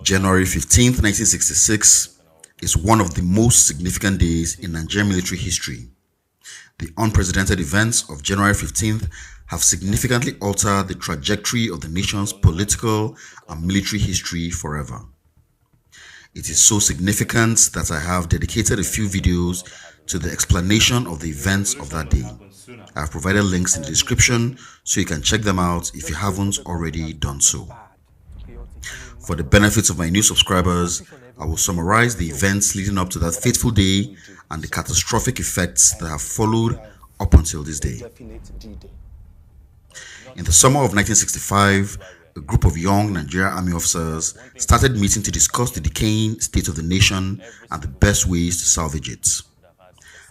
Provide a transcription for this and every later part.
January 15th, 1966 is one of the most significant days in Nigerian military history. The unprecedented events of January 15th have significantly altered the trajectory of the nation's political and military history forever. It is so significant that I have dedicated a few videos to the explanation of the events of that day. I have provided links in the description so you can check them out if you haven't already done so. For the benefit of my new subscribers, I will summarize the events leading up to that fateful day and the catastrophic effects that have followed up until this day. In the summer of 1965, a group of young Nigerian army officers started meeting to discuss the decaying state of the nation and the best ways to salvage it.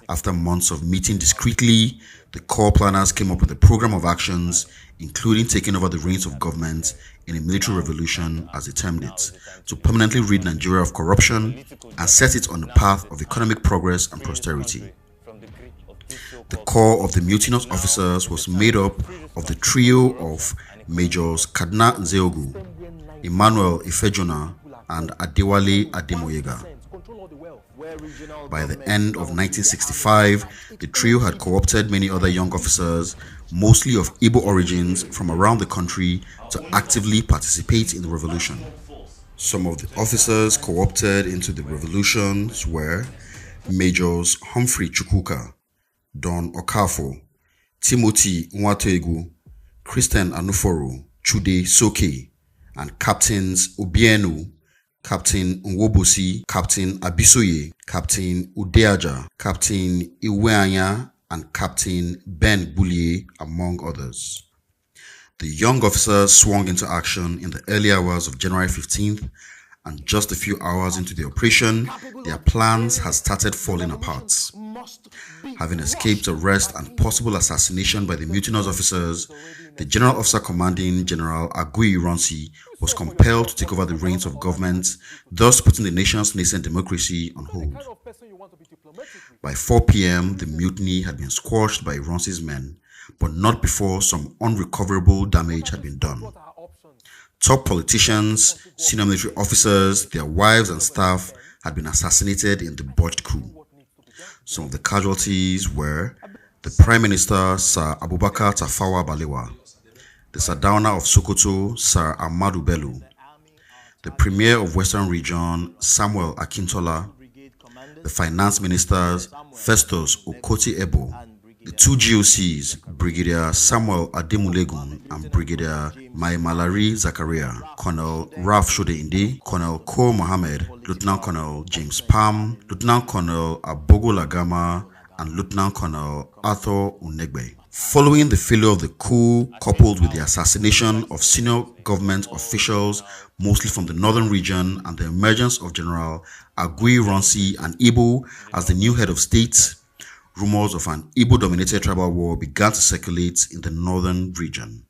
After months of meeting discreetly, the core planners came up with a program of actions, including taking over the reins of government in a military revolution, as they termed it, to permanently rid Nigeria of corruption and set it on the path of economic progress and prosperity. The core of the mutinous officers was made up of the trio of Majors Kaduna Nzeogu, Emmanuel Ifejona, and Adewale Ademoyega. By the end of 1965, the trio had co-opted many other young officers, mostly of Igbo origins, from around the country to actively participate in the revolution. Some of the officers co-opted into the revolutions were Majors Humphrey Chukwuka, Don Okafo, Timothy Nwatoegu, Christian Anuforo, Chude Soke, and Captains Obienu, Captain Nwobosi, Captain Abisoye, Captain Udeaja, Captain Iweanya, and Captain Ben Bullier, among others. The young officers swung into action in the early hours of January 15th, and just a few hours into the operation, their plans had started falling apart. Having escaped arrest and possible assassination by the mutinous officers, the General Officer Commanding General Agui Ironsi was compelled to take over the reins of government, thus putting the nation's nascent democracy on hold. By 4 p.m., the mutiny had been squashed by Ironsi's men, but not before some unrecoverable damage had been done. Top politicians, senior military officers, their wives and staff had been assassinated in the botched coup. Some of the casualties were the Prime Minister, Sir Abubakar Tafawa Balewa, the Sardauna of Sokoto, Sir Ahmadu Bello, the Premier of Western Region, Samuel Akintola, the Finance Ministers, Festus Okoti Ebo, the two GOCs, Brigadier Samuel Ademulegun and Brigadier Malari Zakaria, Colonel Ralph Shodeinde, Colonel Ko Mohammed, Lieutenant Colonel James Pam, Lieutenant Colonel Abogo Lagama, and Lieutenant Colonel Arthur Unegbe. Following the failure of the coup, coupled with the assassination of senior government officials, mostly from the northern region, and the emergence of General Agui Ironsi and Igbo as the new head of state, rumors of an Igbo-dominated tribal war began to circulate in the northern region.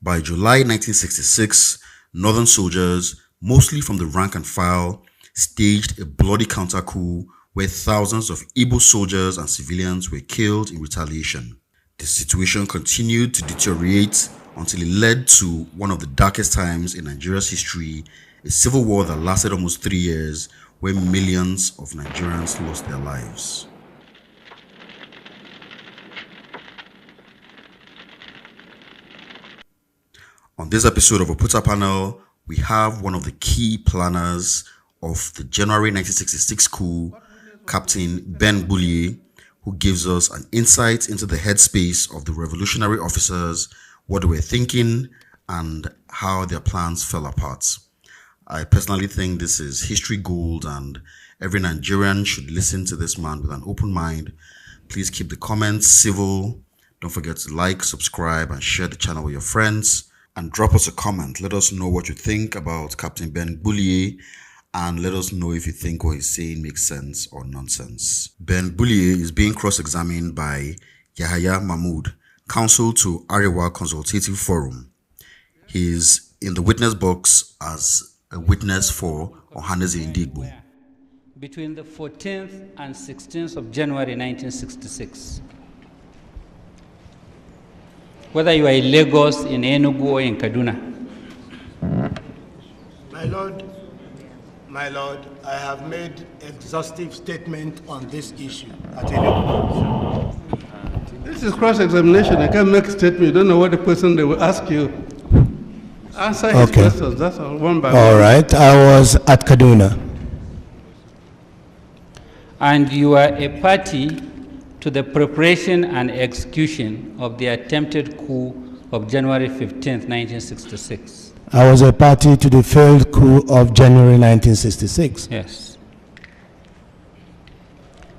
By July 1966, northern soldiers, mostly from the rank and file, staged a bloody counter-coup where thousands of Igbo soldiers and civilians were killed in retaliation. The situation continued to deteriorate until it led to one of the darkest times in Nigeria's history, a civil war that lasted almost 3 years, where millions of Nigerians lost their lives. On this episode of Oputa Panel, we have one of the key planners of the January 1966 coup, Captain Ben Bullier, who gives us an insight into the headspace of the revolutionary officers, what they were thinking, and how their plans fell apart. I personally think this is history gold, and every Nigerian should listen to this man with an open mind. Please keep the comments civil. Don't forget to like, subscribe, and share the channel with your friends. And drop us a comment. Let us know what you think about Captain Ben Bullier, and let us know if you think what he's saying makes sense or nonsense. Ben Bullier is being cross-examined by Yahaya Mahmood, counsel to Arewa Consultative Forum. He is in the witness box as a witness for Ohaneze Ndigbo. Between the 14th and 16th of January 1966. Whether you are in Lagos, in Enugu, or in Kaduna. My Lord, My Lord, I have made exhaustive statement on this issue at any point. This is cross-examination. I can't make a statement. You don't know what the question they will ask you. Answer his questions. That's all, one by one. All right. I was at Kaduna. And you are a party to the preparation and execution of the attempted coup of January 15th, 1966. I was a party to the failed coup of January 1966. Yes.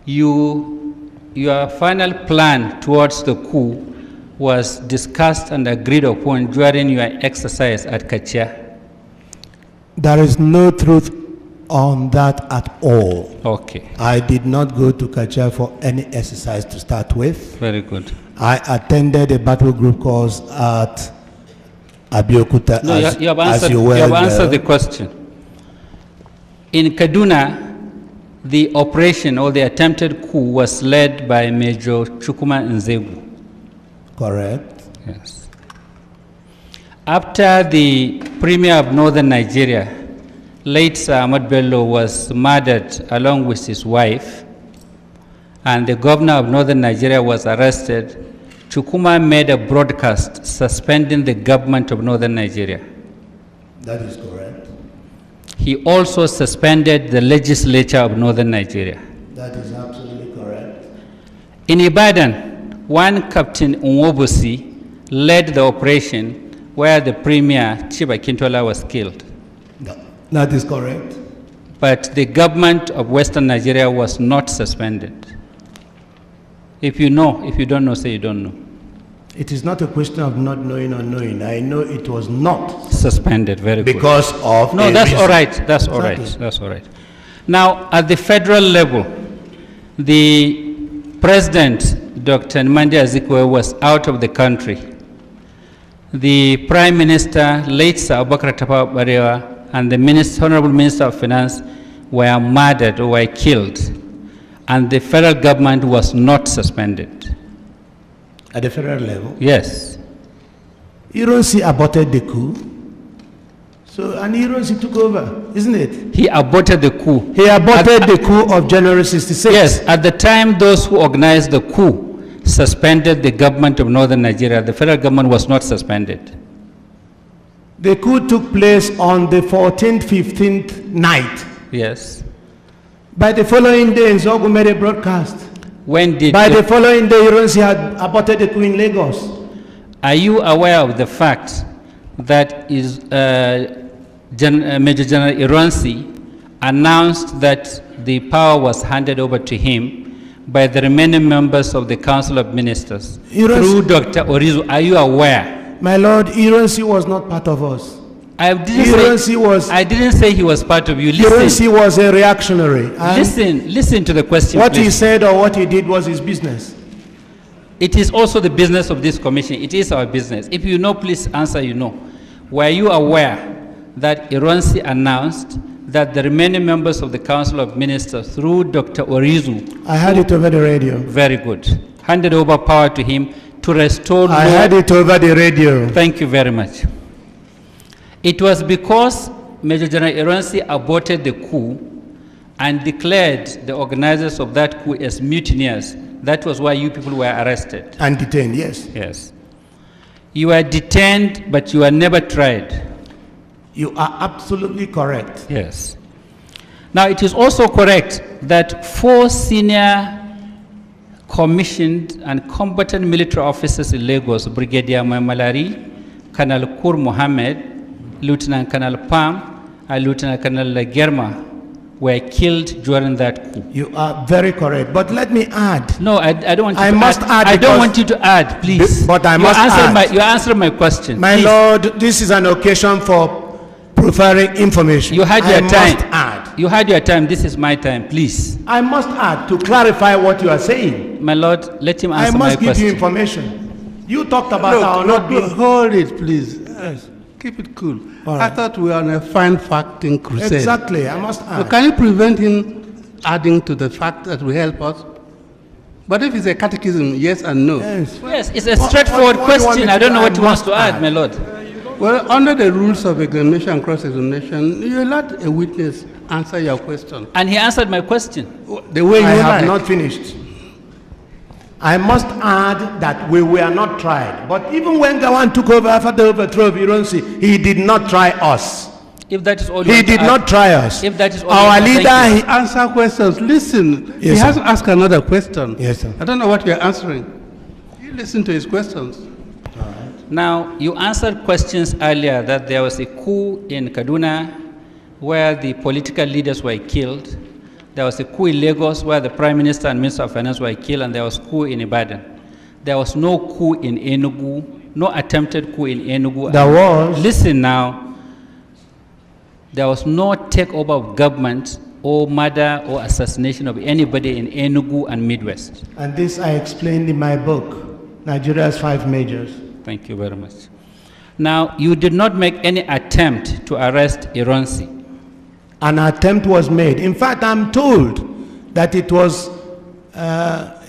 Your final plan towards the coup was discussed and agreed upon during your exercise at Kachia. There is no truth on that at all. Okay. I did not go to Kachia for any exercise to start with. Very good. I attended a battle group course at Abeokuta. No, you have answered the question. In Kaduna, the operation or the attempted coup was led by Major Chukuma Nzegu. Correct. Yes. After the Premier of Northern Nigeria, late Sir Ahmad Bello, was murdered along with his wife, and the Governor of Northern Nigeria was arrested, Chukuma made a broadcast suspending the government of Northern Nigeria. That is correct. He also suspended the legislature of Northern Nigeria. That is absolutely correct. In Ibadan, one Captain Nwobosi led the operation where the Premier, Chiba Kintola, was killed. No, that is correct. But the government of Western Nigeria was not suspended. If you know, if you don't know, say you don't know. It is not a question of not knowing or knowing. I know it was not Suspended, very good. because of No, a that's reason. all right. That's all right. Exactly. That's all right. Now, at the federal level, the President, Dr. Nnamdi Azikiwe, was out of the country. The Prime Minister, late Sir Abubakar Tafawa Balewa, and the Honorable Minister of Finance were murdered or were killed, and the federal government was not suspended. At the federal level? Yes. Ironsi aborted the coup. So, and Ironsi took over, isn't it? He aborted the coup. He aborted the coup of January 66. Yes, at the time those who organized the coup suspended the government of Northern Nigeria. The federal government was not suspended. The coup took place on the 14th, 15th night. Yes. By the following day, Nzogu made a broadcast. When did By the following day, Ironsi had aborted the coup in Lagos. Are you aware of the fact that Major General Ironsi announced that the power was handed over to him by the remaining members of the Council of Ministers through Dr. Orizu? Are you aware? My lord, Ironsi was not part of us. I didn't say he was part of you. Ironsi was a reactionary. Listen to the question, What please. he said or what he did was his business. It is also the business of this commission. It is our business. If you know, please answer you know. Were you aware that Ironsi announced that the remaining members of the Council of Ministers, through Dr. Orizu, I heard it over the radio. very good, handed over power to him to restore I heard it over the radio. Thank you very much. It was because Major General Ironsi aborted the coup and declared the organizers of that coup as mutineers. That was why you people were arrested. And detained, yes. Yes. You were detained, but you were never tried. You are absolutely correct. Yes. Now, it is also correct that 4 senior commissioned and combatant military officers in Lagos, Brigadier Malari, Colonel Kur Mohammed, Lieutenant Colonel Pam, and Lieutenant Colonel Germa, were killed during that coup. You are very correct. But let me add. No, I don't want you I to must add I don't because- want you to add, please. But I must add. You're answering my question. My please. lord, this is an occasion for preferring information. You had your I time. must add. You had your time. This is my time, please. I must add to clarify what you are saying. My lord, let him I answer my must give question. you information. You talked about our not being. Hold it, please. Yes. Keep it cool. All I right. thought we were on a fine facting crusade. Exactly, I must So add. can you prevent him adding to the fact that will help us? But if it's a catechism, yes and no. Yes. Yes, it's a straightforward what do you want me question. to I don't do? know what I he wants must to add, add. my lord. Well, under the rules of examination and cross-examination, you let a witness answer your question. And he answered my question. The way you I have like. not finished. I must add that we were not tried. But even when Gawan took over after the overthrow of Ironsi, he did not try us. If that is all you He want to did ask- not try us. If that is all Our you want to ask, leader, thank you. Answer questions. Listen. Yes, he sir. hasn't asked another question. Yes, sir. I don't know what you're answering. You listen to his questions. Now, you answered questions earlier that there was a coup in Kaduna where the political leaders were killed. There was a coup in Lagos where the Prime Minister and Minister of Finance were killed, and there was coup in Ibadan. There was no coup in Enugu, no attempted coup in Enugu. There was. Listen now. There was no takeover of government or murder or assassination of anybody in Enugu and Midwest. and this I explained in my book, Nigeria's 5 Majors. Thank you very much. Now, you did not make any attempt to arrest Ironsi. An attempt was made. In fact, I'm told that it was,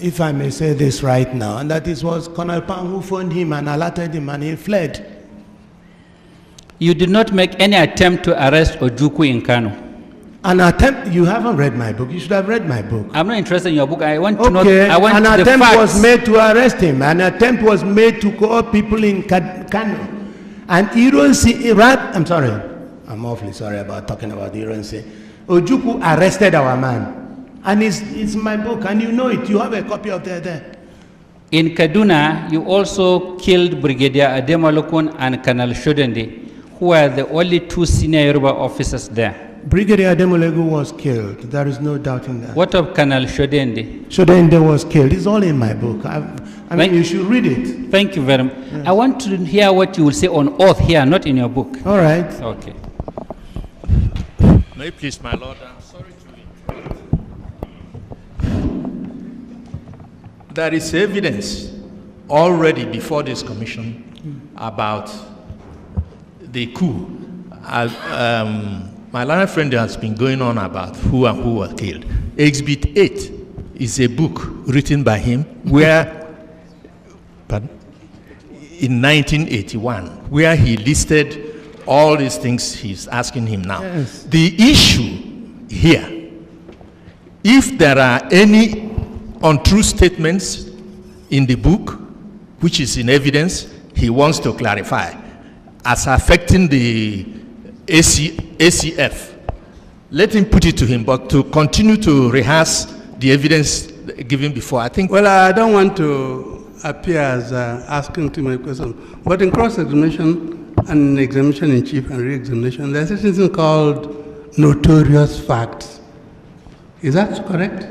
if I may say this right now, and that it was Colonel Pang who phoned him and alerted him and he fled. You did not make any attempt to arrest Ojukwu in Kano. An attempt, you haven't read my book, you should have read my book. I'm not interested in your book. I want to know. Okay, I want an the attempt facts. was made to arrest him. An attempt was made to call people in Kano. And Ironsi, I'm sorry, I'm awfully sorry about talking about Ironsi. Ojukwu arrested our man. And it's in my book, and you know it. You have a copy of that there. In Kaduna, you also killed Brigadier Ademalokun and Colonel Shodende, who were the only 2 senior Yoruba officers there. Brigadier Ademolegu was killed. There is no doubt in that. What of Colonel Shodende? Shodende was killed. It's all in my book. I mean, you should read it. Thank you very much. I want to hear what you will say on oath here, not in your book. All right. Okay. May it please, my Lord, I'm sorry to interrupt. There is evidence already before this commission about the coup. My learned friend has been going on about who and who were killed. Exhibit 8 is a book written by him where, pardon, in 1981, where he listed all these things he's asking him now. Yes. The issue here, if there are any untrue statements in the book, which is in evidence, he wants to clarify as affecting the ACF. Let him put it to him, but to continue to rehearse the evidence given before, I think. Well, I don't want to appear as asking to my question, but in cross-examination and examination in chief and re-examination, there's a thing called notorious facts. Is that correct?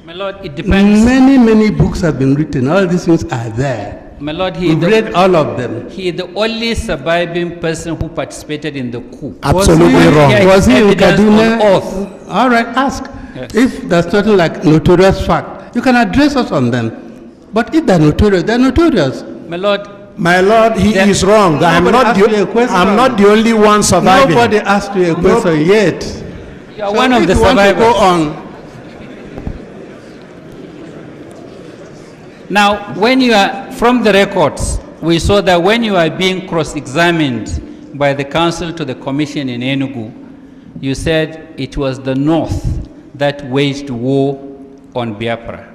My Lord, it depends. Many books have been written. All these things are there. My Lord, We've read all of them. he is the only surviving person who participated in the coup. Absolutely was he, wrong. Yeah, Was he in evidence on Kaduna? oath. All right, ask. Yes. If there's nothing like notorious fact, you can address us on them. But if they're notorious, they're notorious. My Lord, My Lord, he Then- is wrong. I'm Nobody not, asked you a question. I'm not the only one surviving. Nobody asked you a question yet. you are So one if of the you want to survivors. go on. Now, when you are, from the records, we saw that when you are being cross-examined by the council to the commission in Enugu, you said it was the North that waged war on Biafra.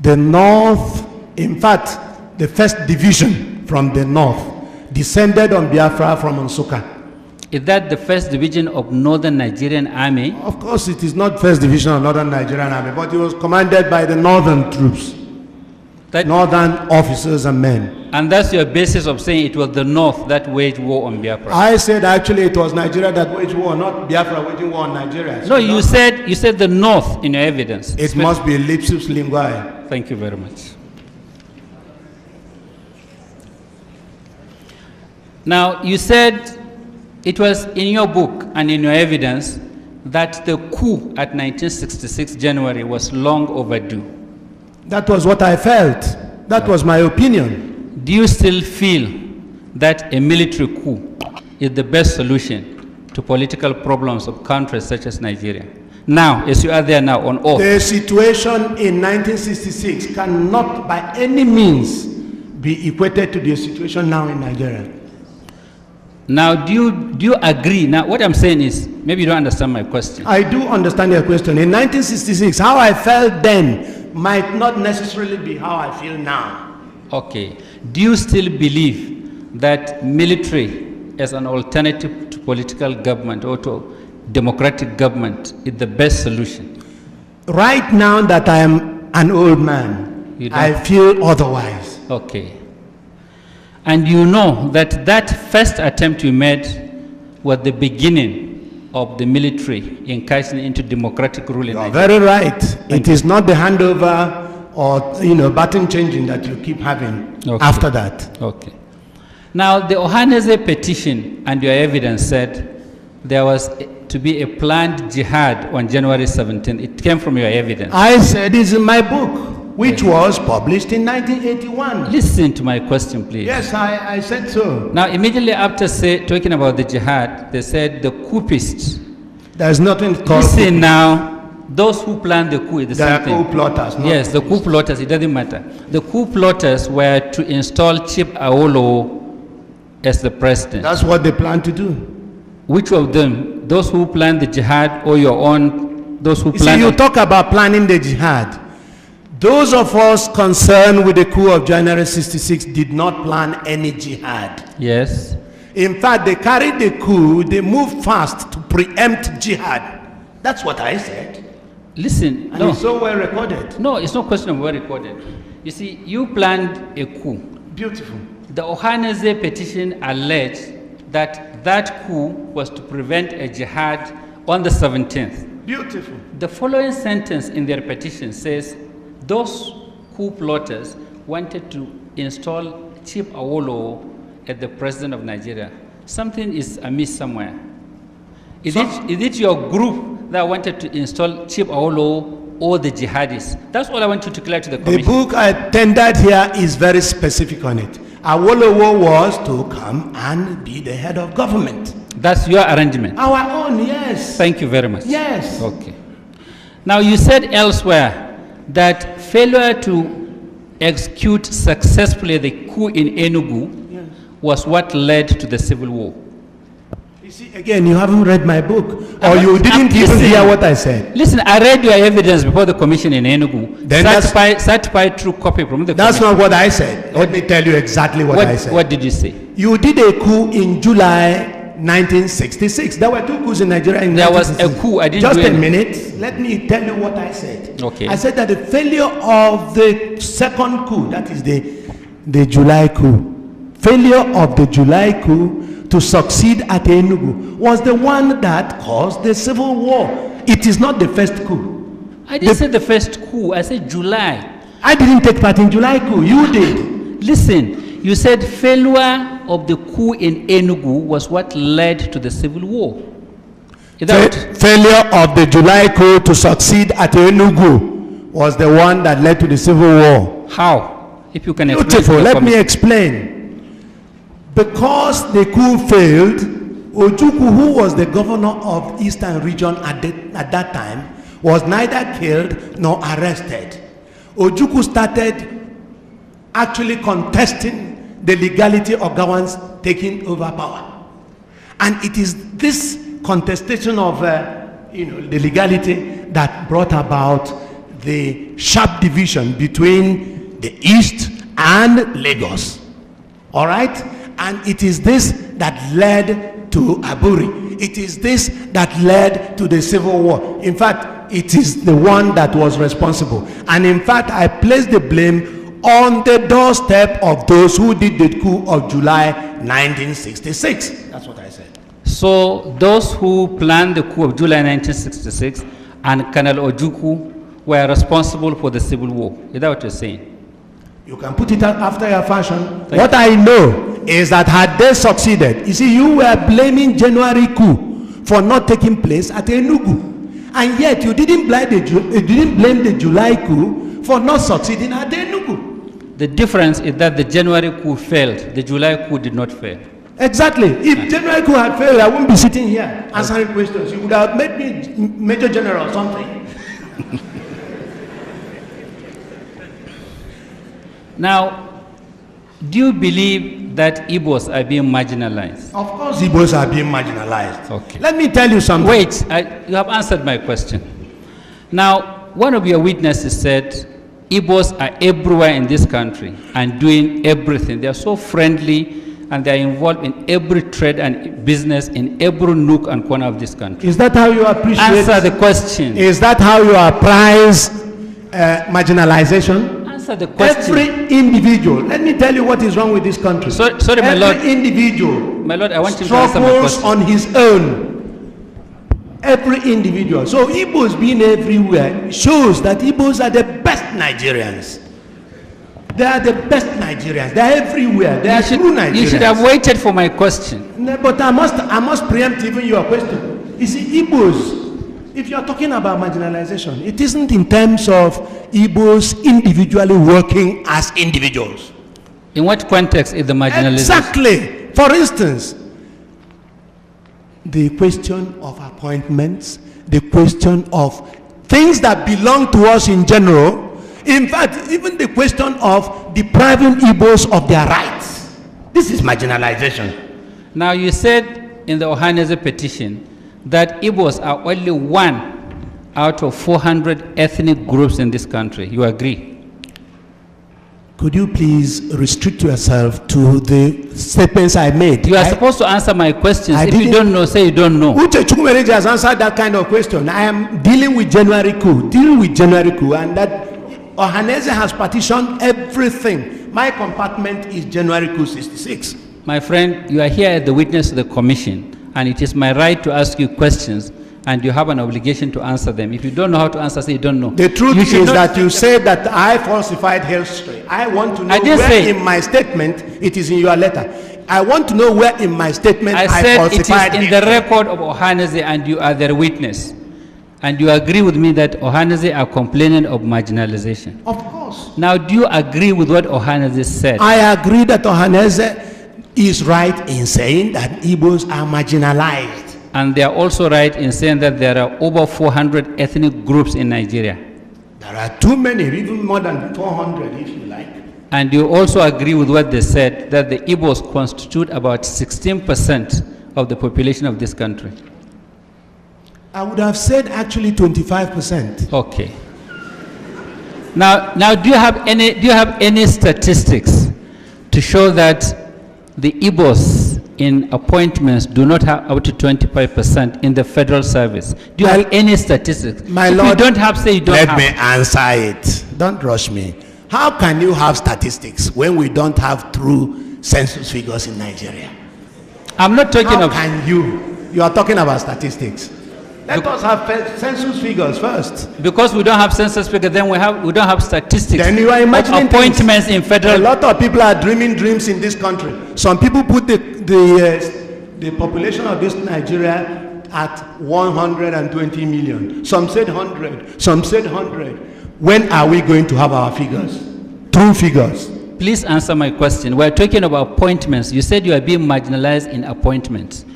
The North, in fact, the first division from the North descended on Biafra from Nsukka. Is that the first division of Northern Nigerian Army? Of course, it is not first division of Northern Nigerian Army, but it was commanded by the Northern troops, That, Northern officers and men. and that's your basis of saying it was the North that waged war on Biafra. I said actually it was Nigeria that waged war, not Biafra waging war on Nigeria. No, you said the North in your evidence. It must be lipsus linguae. Thank you very much. Now, you said it was in your book and in your evidence that the coup at 1966 January was long overdue. That was what I felt. That was my opinion. Do you still feel that a military coup is the best solution to political problems of countries such as Nigeria? Now, as you are there now on oath, The situation in 1966 cannot by any means be equated to the situation now in Nigeria. Now, do you agree? Now, what I'm saying is, maybe you don't understand my question. I do understand your question. In 1966, how I felt then might not necessarily be how I feel now. Okay. Do you still believe that military as an alternative to political government or to democratic government is the best solution? Right now that I am an old man, I feel otherwise. Okay. And you know that that first attempt you made was the beginning of the military incursion into democratic rule in Nigeria. Very right. It is not the handover or button changing that you keep having after that. Okay. Now the Ohaneze petition and your evidence said there was to be a planned jihad on January 17th. It came from your evidence. I said it's in my book, which was published in 1981. Listen to my question, please. Yes, I said so. Now, immediately after talking about the jihad, they said the coupists. There's nothing called. Listen now, those who planned the coup is the same thing. They are coup plotters. Yes, the coup plotters, it doesn't matter. The coup plotters were to install Chief Awolowo as the president. That's what they plan to do. Which of them? Those who planned the jihad or your own, those who planned... You talk about planning the jihad. Those of us concerned with the coup of January 66 did not plan any jihad. Yes. In fact, they carried the coup, they moved fast to preempt jihad. That's what I said. Listen, and it's so well recorded. No, it's not a question of well recorded. You see, you planned a coup. Beautiful. The Ohaneze petition alleged that that coup was to prevent a jihad on the 17th. Beautiful. The following sentence in their petition says, those coup plotters wanted to install Chief Awolowo as the president of Nigeria. Something is amiss somewhere. Is it your group that wanted to install Chief Awolowo or the jihadists? That's all I want you to clear to the commission. The book I tendered here is very specific on it. Awolowo was to come and be the head of government. That's your arrangement? Our own, yes. Thank you very much. Yes. Okay. Now, you said elsewhere that failure to execute successfully the coup in Enugu was what led to the civil war. You see, again, you haven't read my book, or you didn't even hear what I said. Listen, I read your evidence before the commission in Enugu. Then certified true copy from the That's not what I said. Let me tell you exactly what I said. What did you say? You did a coup in July 1966. There were two coups in Nigeria in There was a coup. I didn't Just a minute. Let me tell you what I said. Okay. I said that the failure of the second coup, that is the July coup, failure of the July coup to succeed at Enugu was the one that caused the civil war. It is not the first coup. I didn't say the first coup. I said July. I didn't take part in July coup. You did. Listen, you said failure of the coup in Enugu was what led to the civil war. Failure of the July coup to succeed at Enugu was the one that led to the civil war. How? If you can explain. Beautiful. Let me explain. Because the coup failed, Ojukwu, who was the governor of Eastern region at that time, was neither killed nor arrested. Ojukwu started actually contesting the legality of Gowon's taking over power. And it is this contestation of the legality that brought about the sharp division between the East and Lagos. All right? And it is this that led to Aburi. It is this that led to the civil war. In fact, it is the one that was responsible. And in fact, I place the blame on the doorstep of those who did the coup of July 1966. That's what I said. So those who planned the coup of July 1966 and Colonel Ojukwu were responsible for the civil war. Is that what you're saying? You can put it out after your fashion. What I know is that had they succeeded, you see, you were blaming January coup for not taking place at Enugu. And yet you didn't blame the July coup for not succeeding at Enugu. The difference is that the January coup failed. The July coup did not fail. Exactly. If January coup had failed, I wouldn't be sitting here answering questions. You would have made me Major General or something. Now, Do you believe that Igbos are being marginalized? Of course, Igbos are being marginalized. Okay. Let me tell you something. Wait, you have answered my question. Now, one of your witnesses said Igbos are everywhere in this country and doing everything. They are so friendly and they are involved in every trade and business in every nook and corner of this country. Is that how you appreciate? Answer the question. Is that how you appraise marginalization? Answer the question. Every individual. Let me tell you what is wrong with this country. Sorry, my lord. Every individual. My lord, I want you to answer my struggles question. on his own. Every individual. So Igbos being everywhere shows that Igbos are the best Nigerians. They are the best Nigerians. They are everywhere. They are true Nigerians. You should have waited for my question. No, but I must preempt even your question. You see, Igbos, if you are talking about marginalization, it isn't in terms of Igbos individually working as individuals. In what context is the marginalization? Exactly. For instance, the question of appointments, the question of things that belong to us in general. In fact, even the question of depriving Igbos of their rights. This is marginalization. Now, you said in the Ohaneze petition that Igbos are only one out of 400 ethnic groups in this country. You agree? Could you please restrict yourself to the statements I made? You are supposed to answer my questions. If you don't know, say you don't know. Uche Chukwumereji has answered that kind of question. I am dealing with January Coup, and that Ohaneze has partitioned everything. My compartment is January Coup 66. My friend, you are here as the witness to the commission, and it is my right to ask you questions, and you have an obligation to answer them. If you don't know how to answer, say you don't know. The truth is that you said that I falsified history. I want to know where in my statement, it is in your letter. I want to know where in my statement I falsified it is in the record of Ohaneze, and you are their witness. And you agree with me that Ohaneze are complaining of marginalization? Of course. Now, do you agree with what Ohaneze said? I agree that Ohaneze is right in saying that Igbos are marginalized. And they are also right in saying that there are over 400 ethnic groups in Nigeria. There are too many, even more than 400 if you like. And you also agree with what they said, that the Igbos constitute about 16% of the population of this country. I would have said actually 25%. Okay. Now, do you have any statistics to show that the Igbos in appointments do not have up to 25% in the federal service? Do you have any statistics? My if Lord, you don't have, say you don't have. Let me answer it. Don't rush me. How can you have statistics when we don't have true census figures in Nigeria? I'm not talking How of... can you? You are talking about statistics. Let us have census figures first. Because we don't have census figures, then we don't have statistics. Then you are imagining appointments in federal. A lot of people are dreaming dreams in this country. Some people put the population of this Nigeria at 120 million. Some said 100. Some said 100. When are we going to have our figures? True figures. Please answer my question. We're talking about appointments. You said you are being marginalized in appointments.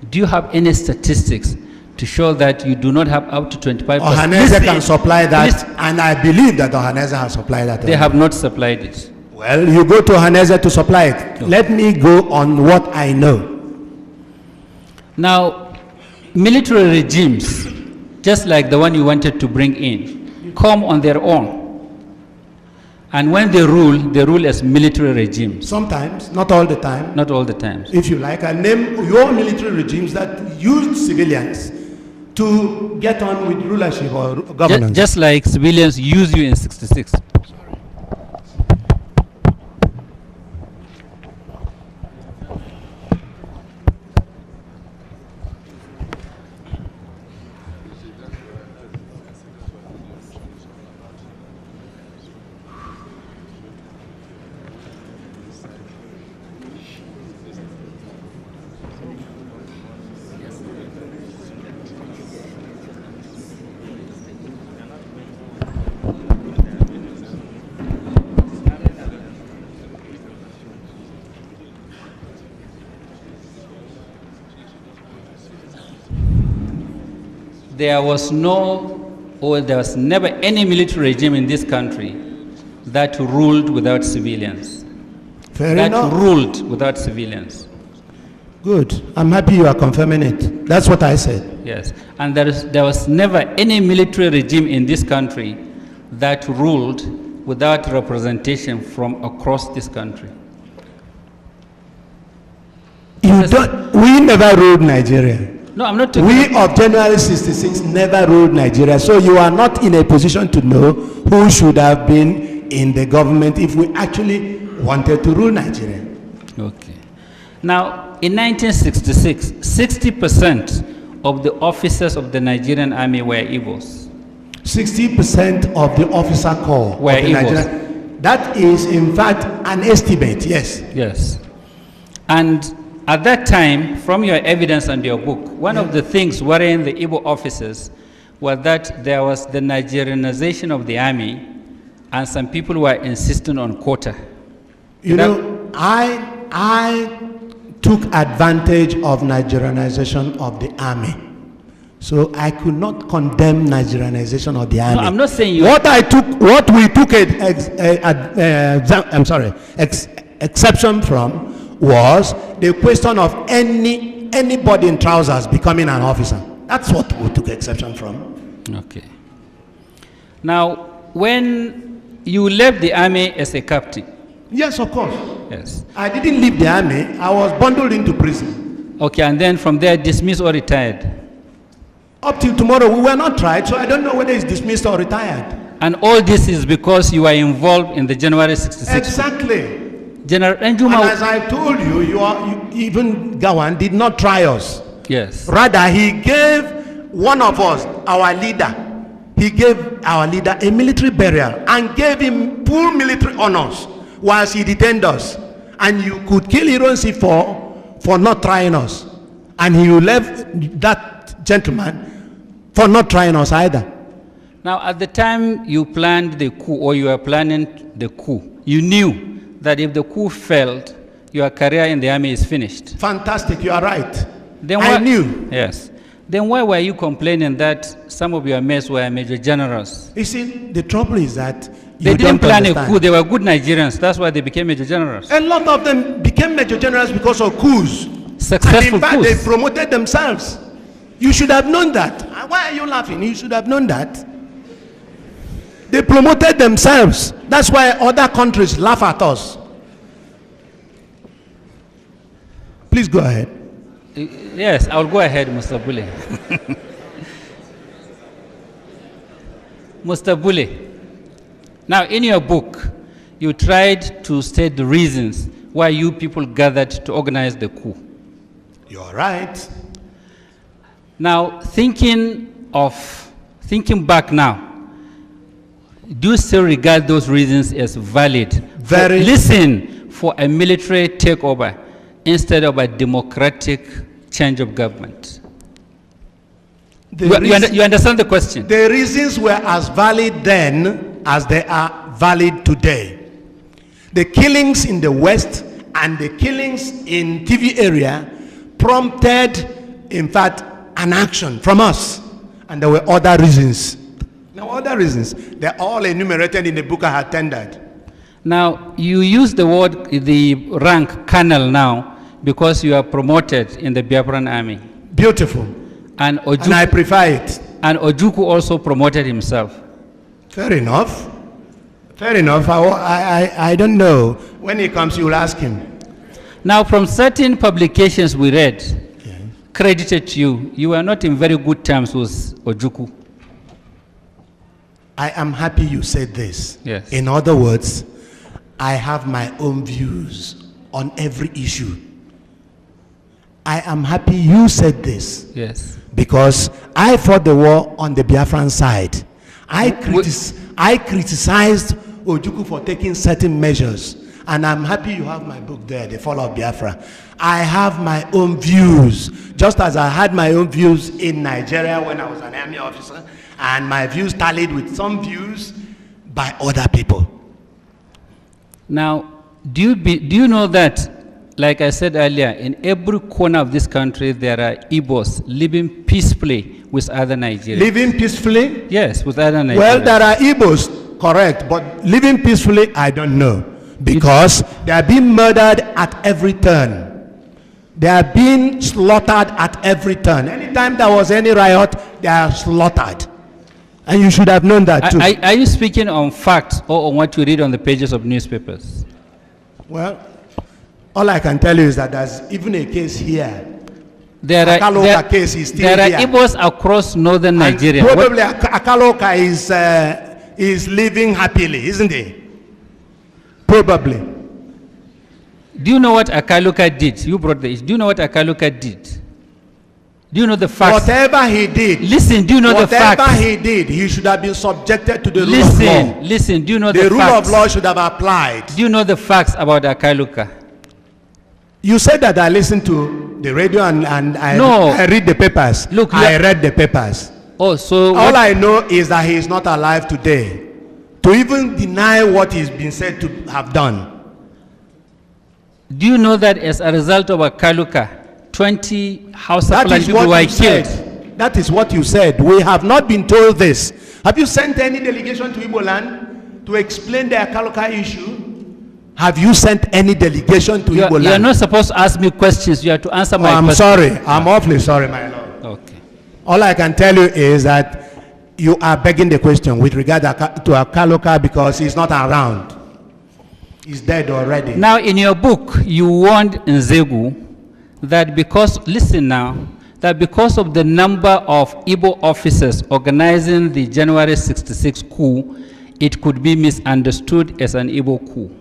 Do you have any statistics to show that you do not have up to 25%? Ohaneze can supply that, and I believe that Ohaneze has supplied that. They have not supplied it. Well, you go to Ohaneze to supply it. No. Let me go on what I know. Now, military regimes, just like the one you wanted to bring in, come on their own. And when they rule as military regimes. Sometimes, not all the time. Not all the time. If you like, I name your military regimes that used civilians to get on with rulership or governance. Just like civilians use you in 66. There was never any military regime in this country that ruled without civilians. Fair that enough. ruled without civilians. Good. I'm happy you are confirming it. That's what I said. Yes, and there was never any military regime in this country that ruled without representation from across this country. You don't. We never ruled Nigeria. No, I'm not talking We of January 66 never ruled Nigeria. So you are not in a position to know who should have been in the government if we actually wanted to rule Nigeria. Okay. Now, in 1966, 60% of the officers of the Nigerian army were Igbos. 60% of the officer corps Were of the Igbos. Nigerian. That is, in fact, an estimate. Yes. Yes. And at that time, from your evidence and your book, one of the things worrying the Igbo officers was that there was the Nigerianization of the army, and some people were insisting on quota. You know, I took advantage of Nigerianization of the army. So I could not condemn Nigerianization of the army. No, I'm not saying you. What we took exception from was the question of anybody in trousers becoming an officer. That's what we took exception from. Okay. Now, when you left the army as a captain. Yes, of course. Yes. I didn't leave the army. I was bundled into prison. Okay, and then from there dismissed or retired. Up till tomorrow, we were not tried, so I don't know whether it's dismissed or retired. And all this is because you were involved in the January 66. Exactly. General And Enjuma. as I told you, even Gawan did not try us. Yes. Rather, he gave one of us, our leader, he gave our leader a military burial and gave him full military honors whilst he detained us. And you could kill Ironsi for not trying us. And he left that gentleman for not trying us either. Now, at the time you planned the coup, or you were planning the coup, you knew that if the coup failed, your career in the army is finished. Fantastic, you are right. Then I knew. Yes. Then why were you complaining that some of your mates were major generals? You see, the trouble is that They you didn't don't plan understand. a coup. They were good Nigerians. That's why they became major generals. A lot of them became major generals because of coups. Successful And in fact, coups. they promoted themselves. You should have known that. Why are you laughing? You should have known that. They promoted themselves. That's why other countries laugh at us. Please go ahead. Yes, I'll go ahead, Mr. Bule. Mr. Bule, now in your book, you tried to state the reasons why you people gathered to organize the coup. You're right. Now, thinking back now, do you still regard those reasons as valid? Very. Listen, for a military takeover instead of a democratic change of government. You understand the question? The reasons were as valid then as they are valid today. The killings in the West and the killings in TV area prompted, in fact, an action from us. And there were other reasons. There were other reasons. They're all enumerated in the book I had tendered. Now, you use the rank colonel now because you are promoted in the Biafran army. Beautiful. And I prefer it. And Ojukwu also promoted himself. Fair enough. Fair enough. I don't know. When he comes, you'll ask him. Now, from certain publications we read, credited to you, you were not in very good terms with Ojukwu. I am happy you said this. Yes. In other words, I have my own views on every issue. I am happy you said this. Yes. Because I fought the war on the Biafran side. I criticized Ojukwu for taking certain measures. And I'm happy you have my book there, The Fall of Biafra. I have my own views, just as I had my own views in Nigeria when I was an army officer, and my views tallied with some views by other people. Now, do you know that, like I said earlier, in every corner of this country, there are Igbos living peacefully with other Nigerians? Living peacefully? Yes, with other Nigerians. Well, there are Igbos, correct, but living peacefully, I don't know. Because they are being murdered at every turn. They are being slaughtered at every turn. Anytime there was any riot, they are slaughtered. And you should have known that too. Are you speaking on facts or on what you read on the pages of newspapers? Well, all I can tell you is that there's even a case here. There are case is still there are here. Igbos across northern Nigeria. Probably Akaloka is living happily, isn't he? Probably. Do you know what Akaluka did? You brought the issue. Do you know what Akaluka did? Do you know the facts? Whatever he did. Listen, do you know the facts? Whatever he did, he should have been subjected to the rule of law. Listen, do you know the facts? The rule of law should have applied. Do you know the facts about Akaluka? You said that I listened to the radio and I read the papers. Look, I read the papers. Oh, so all I know is that he is not alive today to even deny what he's been said to have done. Do you know that as a result of Akaluka, 20 House of Fulani people were killed? That is what you said. We have not been told this. Have you sent any delegation to Igbo land to explain the Akaluka issue? Have you sent any delegation to Igbo land? You are not supposed to ask me questions. You have to answer my questions. I'm sorry. I'm awfully sorry, my lord. Okay. All I can tell you is that you are begging the question with regard to Akaluka because he's not around. He's dead already. Now, in your book, you warned Nzegu that because, listen now, that because of the number of Igbo officers organizing the January 66 coup, it could be misunderstood as an Igbo coup.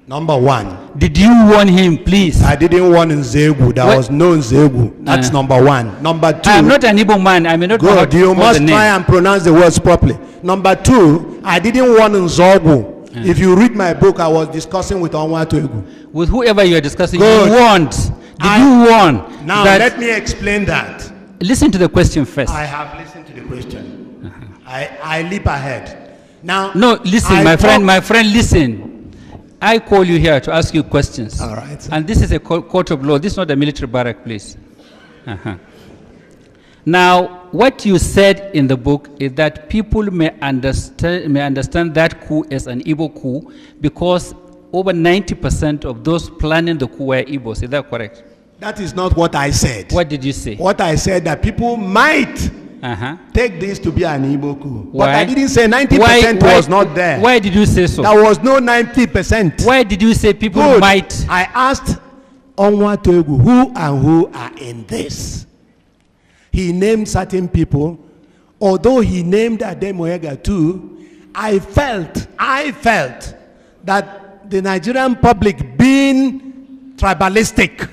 Number one. Did you warn him, please? I didn't warn Nzegu. There was no Nzegu. That's number one. Number two. I'm not an Igbo man. I may not know how to you call must the try name. and pronounce the words properly. Number two, I didn't warn Nzogu. If you read my book, I was discussing with Onwatuegu. With whoever you are discussing, Good. you warned. Did you warn? Now, let me explain that. Listen to the question first. I have listened to the question. I leap ahead. Now, no, listen, my friend, listen. I call you here to ask you questions. All right. Sir. And this is a court of law. This is not a military barrack, please. Now, what you said in the book is that people may understand that coup as an Igbo coup because over 90% of those planning the coup were Igbos. Is that correct? That is not what I said. What did you say? What I said that people might take this to be an Igbo coup. Why? But I didn't say 90% was not there. Why did you say so? There was no 90%. Why did you say people might? I asked Onwatuegu who and who are in this. He named certain people. Although he named Ademoyega too, I felt that the Nigerian public, being tribalistic,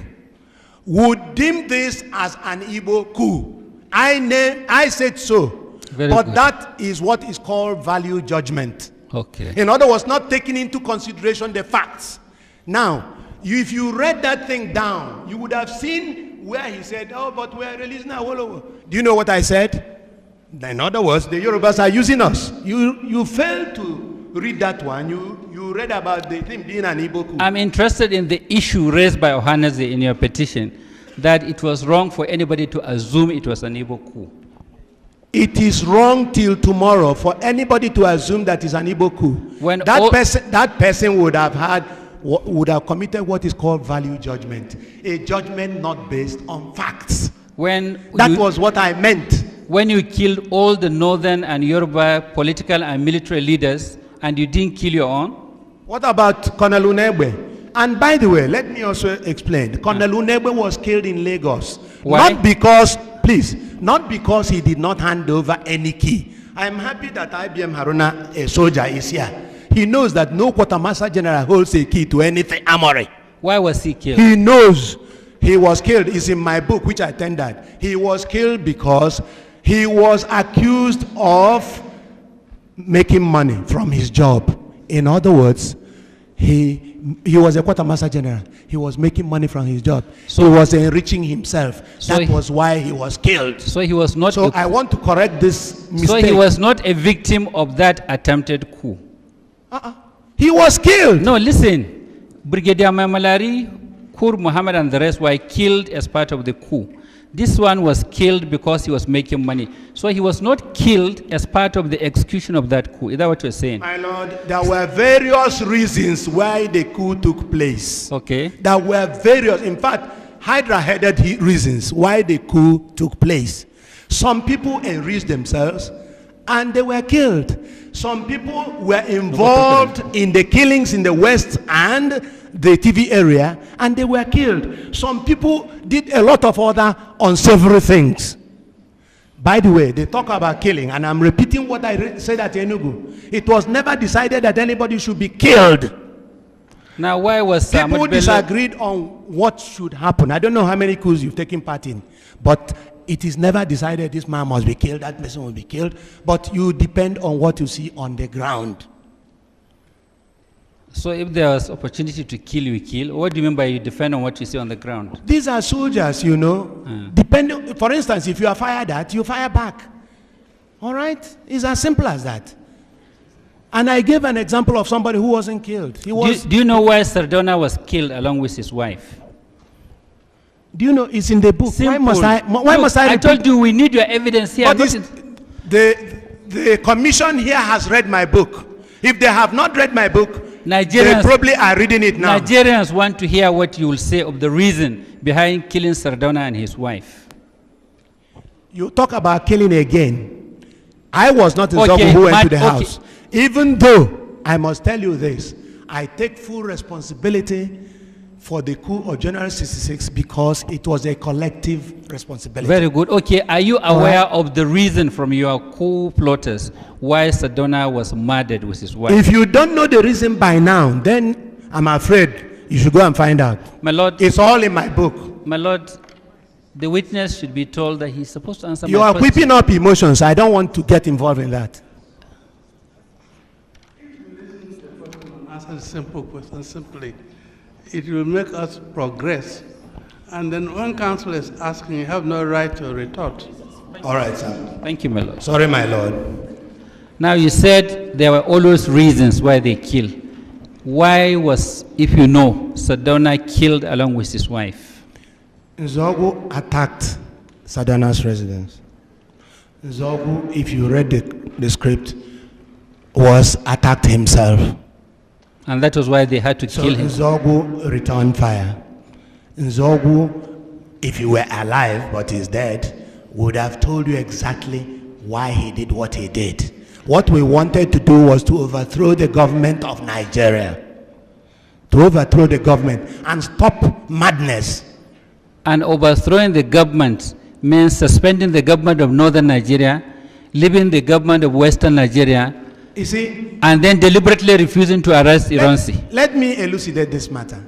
would deem this as an Igbo coup. I said so. But that is what is called value judgment. Okay. In other words, not taking into consideration the facts. Now, if you read that thing down, you would have seen where he said, oh, but we are releasing Awolowo. Do you know what I said? In other words, the Yorubas are using us. You failed to read that one. You read about the thing being an Igbo coup. I'm interested in the issue raised by Ohanaeze in your petition, that it was wrong for anybody to assume it was an Igbo coup. It is wrong till tomorrow for anybody to assume that it's an Igbo coup. When that person would have committed what is called value judgment, a judgment not based on facts. That was what I meant. When you killed all the northern and Yoruba political and military leaders, and you didn't kill your own? What about Colonel Unegbe? And by the way, let me also explain. Colonel Unegbe was killed in Lagos. Why? Not because he did not hand over any key. I am happy that IBM Haruna, a soldier, is here. He knows that no quartermaster general holds a key to anything armory. Why was he killed? He knows he was killed. It's in my book, which I tendered. He was killed because he was accused of making money from his job. In other words, he was a quartermaster general. He was making money from his job. So he was enriching himself. So that was why he was killed. So he was not. So I want to correct this mistake. So he was not a victim of that attempted coup. He was killed. No, listen. Brigadier Mamalari, Kur Muhammad and the rest were killed as part of the coup. This one was killed because he was making money. So he was not killed as part of the execution of that coup. Is that what you're saying? My lord, there were various reasons why the coup took place. Okay. There were various, in fact, Hydra-headed reasons why the coup took place. Some people enriched themselves and they were killed. Some people were involved in the killings in the West and the TV area, and they were killed. Some people did a lot of other unsavory things. By the way, they talk about killing, and I'm repeating what I said at Enugu. It was never decided that anybody should be killed. Now, why was people disagreed on what should happen? I don't know how many coups you've taken part in, but it is never decided this man must be killed, that person will be killed, but you depend on what you see on the ground. So if there was opportunity to kill, you kill. What do you mean by you depend on what you see on the ground? These are soldiers, you know. Depending, for instance, if you are fired at, you fire back. All right? It's as simple as that. And I gave an example of somebody who wasn't killed. He was. Do you know why Sardona was killed along with his wife? Do you know it's in the book? Simple. Why must I I told you we need your evidence here. But the commission here has read my book. If they have not read my book, they probably are reading it now. Nigerians want to hear what you will say of the reason behind killing Sardona and his wife. You talk about killing again. I was not the one who went to the house. Even though, I must tell you this, I take full responsibility for the coup of January 66 because it was a collective responsibility. Very good. Okay, are you aware of the reason from your coup plotters why Sardona was murdered with his wife? If you don't know the reason by now, then I'm afraid you should go and find out. My lord, it's all in my book. My lord, the witness should be told that he's supposed to answer you my question. You are whipping up emotions. I don't want to get involved in that. Answer a simple question simply. It will make us progress. And then when counsel is asking, you have no right to retort. All right, sir. Thank you, my lord. Sorry, my lord. Now, you said there were always reasons why they kill. Why was, if you know, Sardona killed along with his wife? Nzogu attacked Sardona's residence. Nzogu, if you read the script, was attacked himself. And that was why they had to kill him. Nzogu returned fire. Nzogu, if he were alive but he's dead, would have told you exactly why he did what he did. What we wanted to do was to overthrow the government of Nigeria. To overthrow the government and stop madness. And overthrowing the government means suspending the government of northern Nigeria, leaving the government of western Nigeria, you see, and then deliberately refusing to arrest Ironsi. Let me elucidate this matter.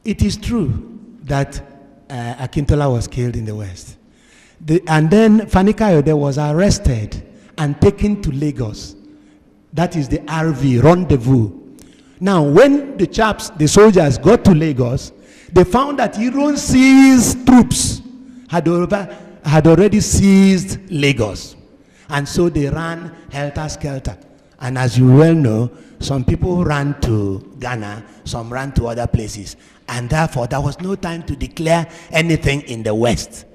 It is true that Akintola was killed in the West. And then Fani Kayode was arrested and taken to Lagos. That is the RV, rendezvous. Now, when the soldiers got to Lagos, they found that Ironsi's troops had already seized Lagos. And so they ran helter-skelter. And as you well know, some people ran to Ghana, some ran to other places. And therefore, there was no time to declare anything in the West.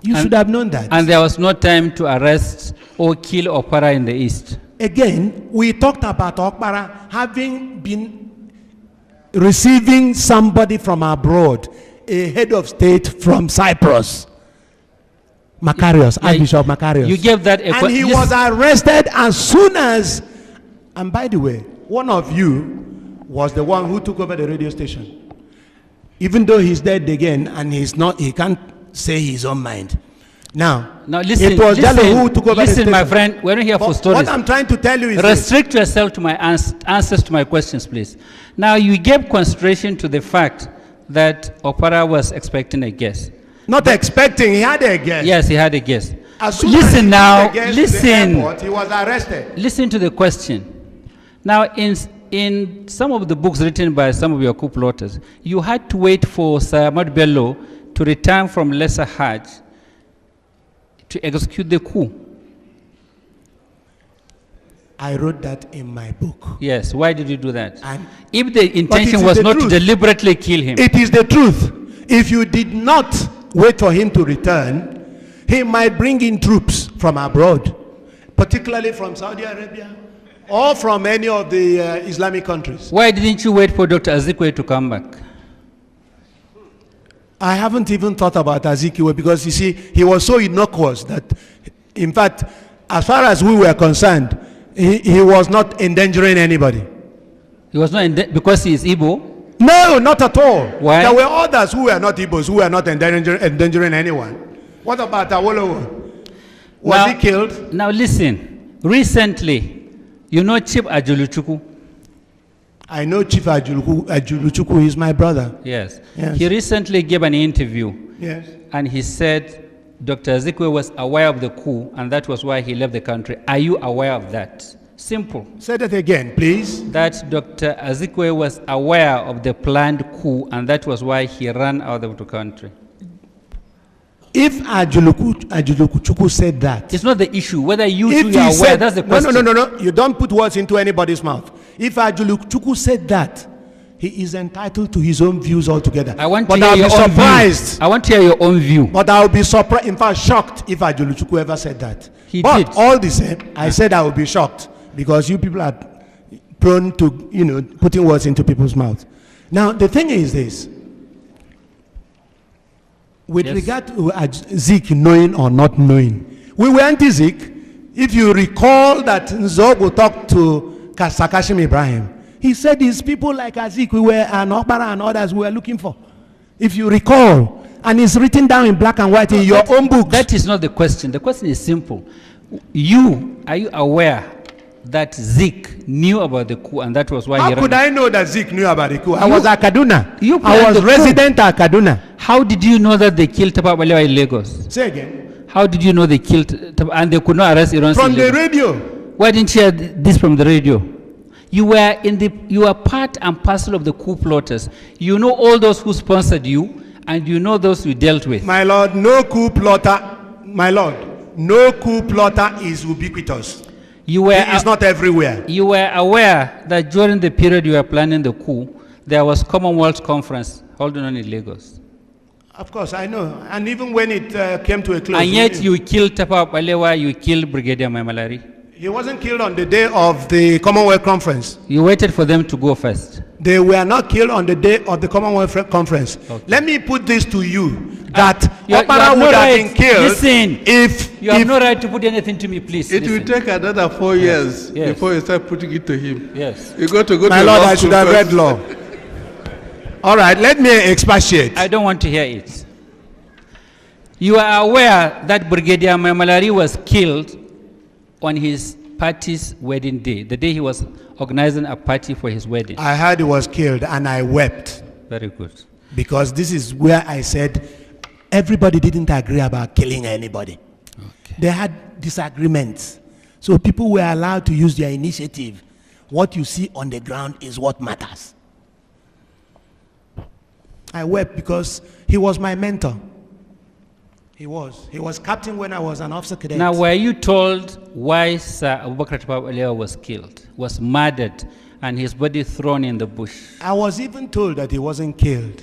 You should have known that. And there was no time to arrest or kill Okpara in the East. Again, we talked about Okpara having been receiving somebody from abroad, a head of state from Cyprus. Macarius, Archbishop Macarius. You gave that and he was arrested as soon as, and by the way, one of you was the one who took over the radio station. Even though he's dead again and he can't say his own mind. Now listen, it was Jallo who took over the station. Listen, my friend, we're not here for stories. What I'm trying to tell you is restrict yourself to my answers to my questions, please. Now, you gave consideration to the fact that Okpara was expecting a guest. Not expecting, he had a guest. Yes, he had a guest. Listen now, listen. Airport, he was arrested. Listen to the question. Now, in some of the books written by some of your coup plotters, you had to wait for Sir Ahmad Bello to return from Lesser Hajj to execute the coup. I wrote that in my book. Yes, why did you do that? If the intention was not to deliberately kill him. It is the truth. If you did not wait for him to return, he might bring in troops from abroad, particularly from Saudi Arabia or from any of the Islamic countries. Why didn't you wait for Dr. Azikwe to come back? I haven't even thought about Azikiwe because, you see, he was so innocuous that, in fact, as far as we were concerned, he was not endangering anybody. He was not because he is Igbo? No, not at all. Why? There were others who were not Igbos, who were not endangering anyone. What about Awolowo? Was he killed? Now listen, recently, you know Chief Ajuluchukwu? I know Chief Ajuluchukwu is my brother. Yes. Yes. He recently gave an interview. Yes. And he said Dr. Azikwe was aware of the coup, and that was why he left the country. Are you aware of that? Simple. Say that again, please. That Dr. Azikwe was aware of the planned coup, and that was why he ran out of the country. If Ajuluchukwu said that, it's not the issue. Whether you if two are aware, said, that's the question. No. You don't put words into anybody's mouth. If Ajuluchukwu said that, he is entitled to his own views altogether. I want but to hear I'll your be own surprised. view. I want to hear your own view. But I'll be surprised, in fact, shocked if Ajuluchukwu ever said that. He but did. all the same, I said I will be shocked because you people are prone to, putting words into people's mouths. Now, the thing is this. With regard to Zik knowing or not knowing, we were anti-Zik. If you recall that Nzogo talked to Sakashim Ibrahim, he said his people like Azik, we were an Okpara and others we were looking for. If you recall, and it's written down in black and white in your own books. That is not the question. The question is simple. Are you aware that Zik knew about the coup, and that was why How could I know that Zik knew about the coup? I was at Kaduna. I was resident at Kaduna. How did you know that they killed Tafawa Balewa in Lagos? Say again. How did you know they killed and they could not arrest Iran? From the radio. Why didn't you hear this from the radio? You were part and parcel of the coup plotters. You know all those who sponsored you, and you know those you dealt with. My lord, no coup plotter. My lord, no coup plotter is ubiquitous. He is not everywhere. You were aware that during the period you were planning the coup, there was Commonwealth Conference holding on in Lagos. Of course, I know. And even when it came to a close. And yet you killed Tafawa Balewa, you killed Brigadier Maimalari. He wasn't killed on the day of the Commonwealth Conference. You waited for them to go first. They were not killed on the day of the Commonwealth Conference. Okay. Let me put this to you, that Okpara would have been killed. Listen, if... You have no right to put anything to me, please. It will take another 4 years before you start putting it to him. Yes. You got to go My to lord, law I should have read law. All right, let me expatiate. I don't want to hear it. You are aware that Brigadier Maimalari was killed on his party's wedding day, the day he was organizing a party for his wedding. I heard he was killed and I wept. Very good. Because this is where I said everybody didn't agree about killing anybody. Okay. They had disagreements. So people were allowed to use their initiative. What you see on the ground is what matters. I wept because he was my mentor. He was captain when I was an officer cadet. Now, were you told why Sir Abubakar Tafawa Balewa was killed, was murdered, and his body thrown in the bush? I was even told that he wasn't killed.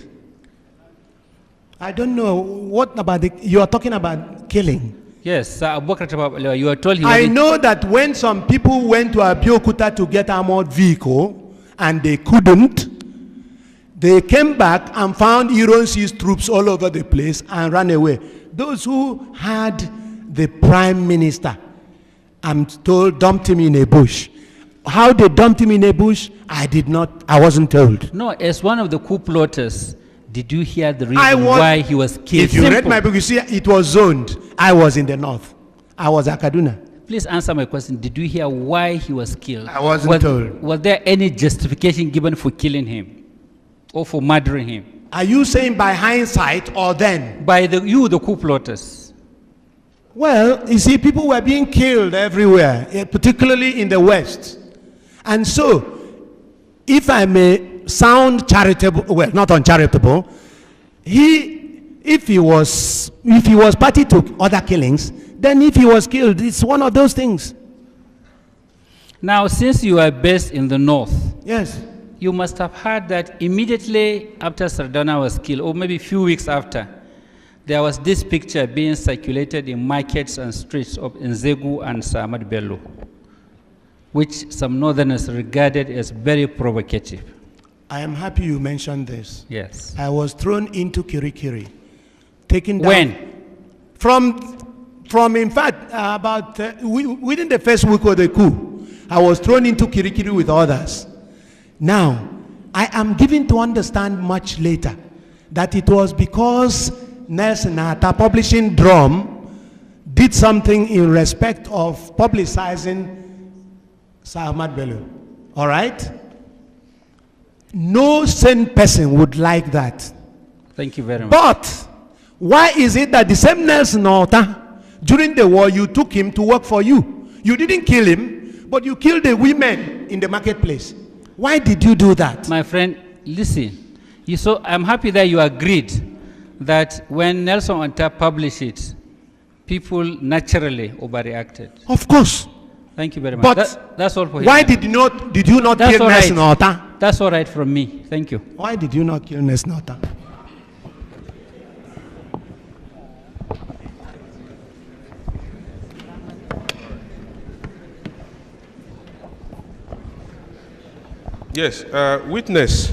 I don't know. What about you are talking about killing? Yes, Sir Abubakar Tafawa Balewa, you are told he I know that when some people went to Abeokuta to get armored vehicle, and they couldn't, they came back and found Ironsi's troops all over the place and ran away. Those who had the prime minister, I'm told, dumped him in a bush. How they dumped him in a bush, I wasn't told. No, as one of the coup plotters, did you hear the reason why he was killed? If you read my book, you see it was zoned. I was in the north. I was at Kaduna. Please answer my question. Did you hear why he was killed? I wasn't told. Was there any justification given for killing him or for murdering him? Are you saying by hindsight or then? By the coup plotters. Well, you see, people were being killed everywhere, particularly in the West. And so, if I may sound charitable, well, not uncharitable, if he was party to other killings, then if he was killed, it's one of those things. Now, since you are based in the north, yes, you must have heard that immediately after Sardauna was killed, or maybe a few weeks after, there was this picture being circulated in markets and streets of Nzegu and Samad Bello, which some northerners regarded as very provocative. I am happy you mentioned this. Yes. I was thrown into Kirikiri. Taken down. When? From in fact, within the first week of the coup, I was thrown into Kirikiri with others. Now, I am given to understand much later that it was because Nelson Atta Publishing Drum did something in respect of publicizing Sir Ahmad Bello. All right? No sane person would like that. Thank you very much. But why is it that the same Nelson Atta, during the war, you took him to work for you? You didn't kill him, but you killed the women in the marketplace. Why did you do that? My friend, listen. I'm happy that you agreed that when Nelson Atta published it, people naturally overreacted. Of course. Thank you very much. But that's all for him. why did you not kill Nelson Atta? That's all right from me. Thank you. Why did you not kill Nelson Atta? Yes, witness.